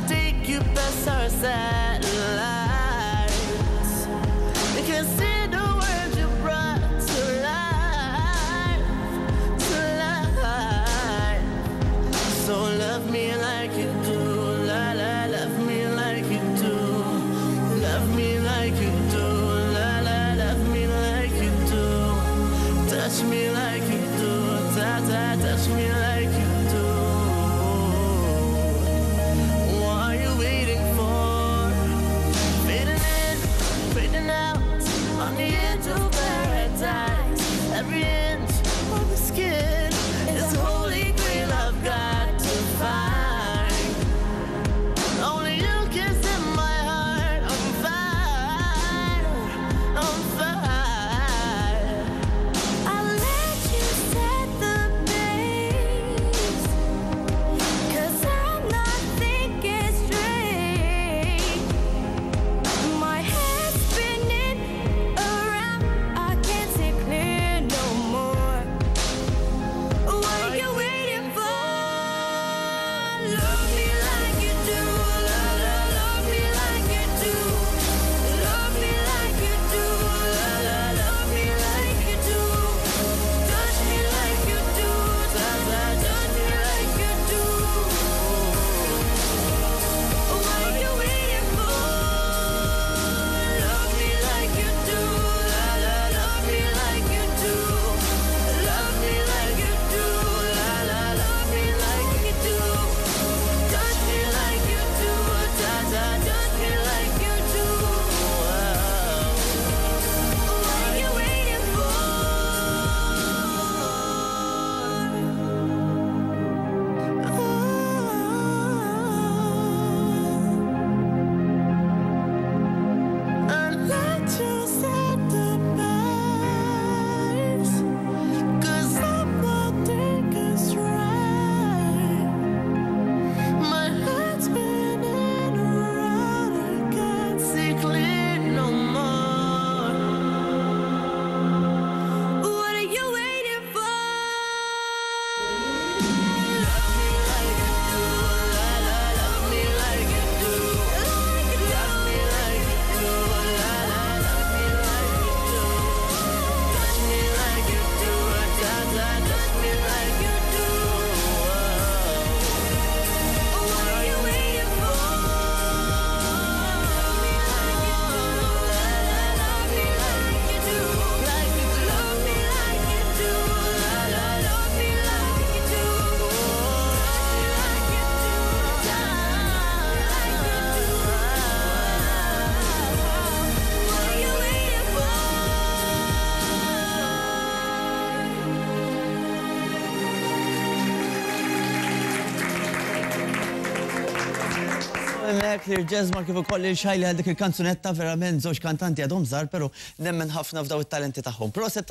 take you past our satellites. You can see the world you brought to life, to life. So love me like you do, la la, love me like you do, love me like you do, la la, love me like you do, touch me like you do, ta ta, touch me like you do. What are you waiting for? Fading in, fading out, on the edge of paradise. Every inch of the skin is the holy grail I've got to find. Only you can set my heart on fire, on fire. I'll let you set the pace, 'cause I'm not thinking straight. My head's spinning around, I can't see clear no more. What are you waiting for? Love me like you do, la la, love me like you do, love me like you do, la la, love me like you do, touch me like you do, ta ta, touch me like you do. What are you waiting for? Love me like you do, la la, love me like you do, love me like you do, la la, love me like you do, touch me like you do, ta ta, touch me like you do. What are you waiting for? And let you set the pace, 'cause I'm not thinking straight. My head's spinning around, I can't see clear no more. What are you waiting for? Love me like you do, la la, love me like you do, love me like you do, la la, love me like you do, touch me like you do, ta ta, touch me like you do. What are you waiting for? Love me like you do, la la, love me like you do, Like you do, love me like you do, la la, love me like you do, touch me like you do, ta like you do. What are you waiting for? Mek li Jasmar kif ukoll il-Shyli għal dik il-kanzunetta verament żewġ kantanti għadhom żgħar, però nemmen ħafna f'daw it-talenti tagħhom. Proset